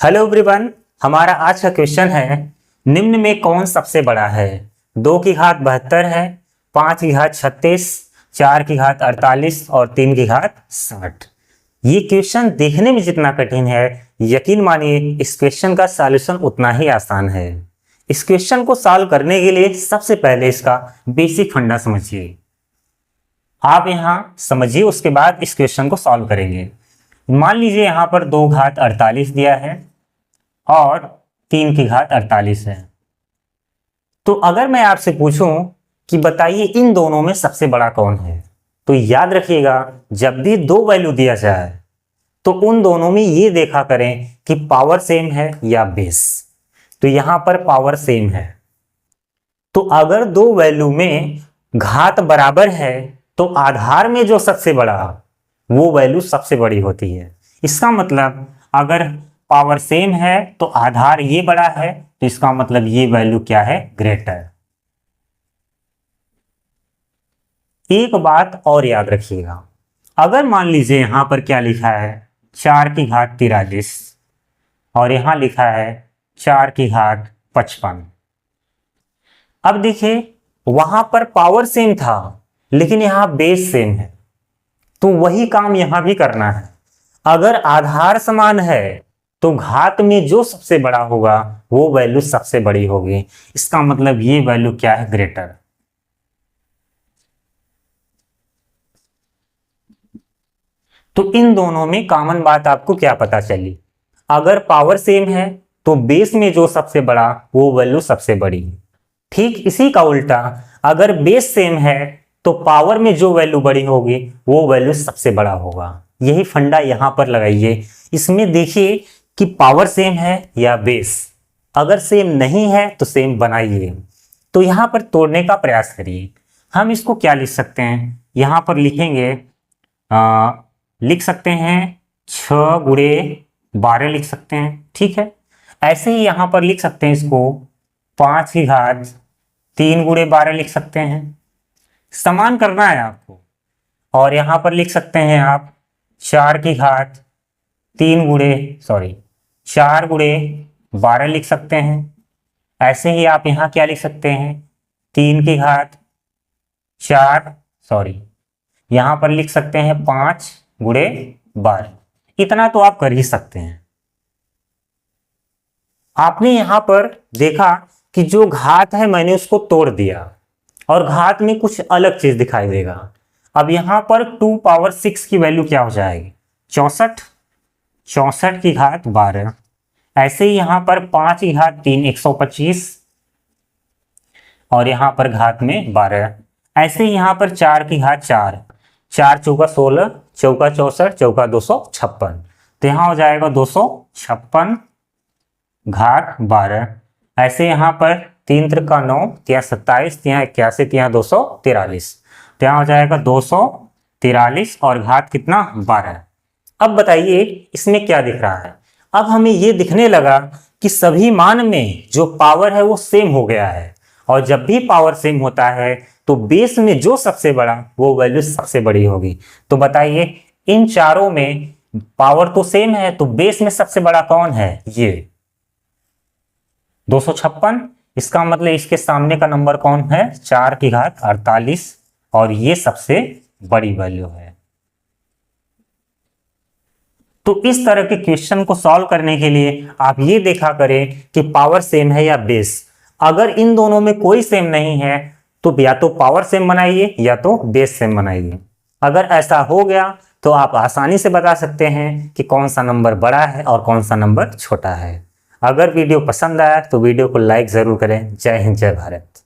Hello everyone, हमारा आज का क्वेश्चन है निम्न में कौन सबसे बड़ा है। 2 की घात 72 है, 5 की घात 36, 4 की घात 48 और 3 की घात 60। ये क्वेश्चन देखने में जितना कठिन है, यकीन मानिए इस क्वेश्चन का सॉल्यूशन उतना ही आसान है। इस क्वेश्चन को सॉल्व करने के लिए सबसे पहले इसका बेसिक फंडा समझिए। आप यहाँ समझिए, उसके बाद इस क्वेश्चन को सॉल्व करेंगे। मान लीजिए यहाँ पर 2 घात 48 दिया है और 3 की घात 48 है। तो अगर मैं आपसे पूछूं कि बताइए इन दोनों में सबसे बड़ा कौन है, तो याद रखिएगा जब भी 2 वैल्यू दिया जाए तो उन दोनों में ये देखा करें कि पावर सेम है या बेस। तो यहां पर पावर सेम है, तो अगर 2 वैल्यू में घात बराबर है तो आधार में जो सबसे बड़ा वो वैल्यू सबसे बड़ी होती है। इसका मतलब अगर पावर सेम है तो आधार ये बड़ा है, तो इसका मतलब ये वैल्यू क्या है, ग्रेटर। एक बात और याद रखिएगा, अगर मान लीजिए यहां पर क्या लिखा है 4 की घात 43 और यहां लिखा है 4 की घात 55। अब देखिए वहां पर पावर सेम था लेकिन यहां बेस सेम है, तो वही काम यहां भी करना है। अगर आधार समान है तो घात में जो सबसे बड़ा होगा वो वैल्यू सबसे बड़ी होगी। इसका मतलब ये वैल्यू क्या है, ग्रेटर। तो इन दोनों में कॉमन बात आपको क्या पता चली, अगर पावर सेम है तो बेस में जो सबसे बड़ा वो वैल्यू सबसे बड़ी। ठीक इसी का उल्टा, अगर बेस सेम है तो पावर में जो वैल्यू बड़ी होगी वो वैल्यू सबसे बड़ा होगा। यही फंडा यहां पर लगाइए। इसमें देखिए कि पावर सेम है या बेस। अगर सेम नहीं है तो सेम बनाइए। तो यहां पर तोड़ने का प्रयास करिए। हम इसको क्या लिख सकते हैं, यहां पर लिखेंगे लिख सकते हैं 6 गुणे 12 लिख सकते हैं, ठीक है। ऐसे ही यहां पर लिख सकते हैं इसको 5 की घात 3 गुणे 12 लिख सकते हैं। समान करना है आपको। और यहां पर लिख सकते हैं आप 4 की घात 4 गुणे 12 लिख सकते हैं। ऐसे ही आप यहां क्या लिख सकते हैं 3 की घात 4 यहां पर लिख सकते हैं 5 गुणे 12। इतना तो आप कर ही सकते हैं। आपने यहां पर देखा कि जो घात है मैंने उसको तोड़ दिया और घात में कुछ अलग चीज दिखाई देगा। अब यहां पर 2 पावर 6 की वैल्यू क्या हो जाएगी, 64 की घात 12। ऐसे ही यहां पर 5 की घात 3 125 और यहां पर घात में 12। ऐसे ही यहां पर 4 की घात 4 चौका 16 चौका 64 चौका 256। तो यहां हो जाएगा 256 घात 12। ऐसे यहां पर 3 त्रिका 9 ત્યાં 27 ત્યાં 81 ત્યાં 243। तो यहाँ हो जाएगा 243 और घात कितना 12। अब बताइए इसमें क्या दिख रहा है। अब हमें ये दिखने लगा कि सभी मान में जो पावर है वो सेम हो गया है, और जब भी पावर सेम होता है तो बेस में जो सबसे बड़ा वो वैल्यू सबसे बड़ी होगी। तो बताइए इन चारों में पावर तो सेम है तो बेस में सबसे बड़ा कौन है, ये 256। इसका मतलब इसके सामने का नंबर कौन है, 4 की घात 48 और ये सबसे बड़ी वैल्यू है। तो इस तरह के क्वेश्चन को सॉल्व करने के लिए आप ये देखा करें कि पावर सेम है या बेस। अगर इन दोनों में कोई सेम नहीं है तो या तो पावर सेम बनाइए या तो बेस सेम बनाइए। अगर ऐसा हो गया तो आप आसानी से बता सकते हैं कि कौन सा नंबर बड़ा है और कौन सा नंबर छोटा है। अगर वीडियो पसंद आया तो वीडियो को लाइक जरूर करें। जय हिंद, जय भारत।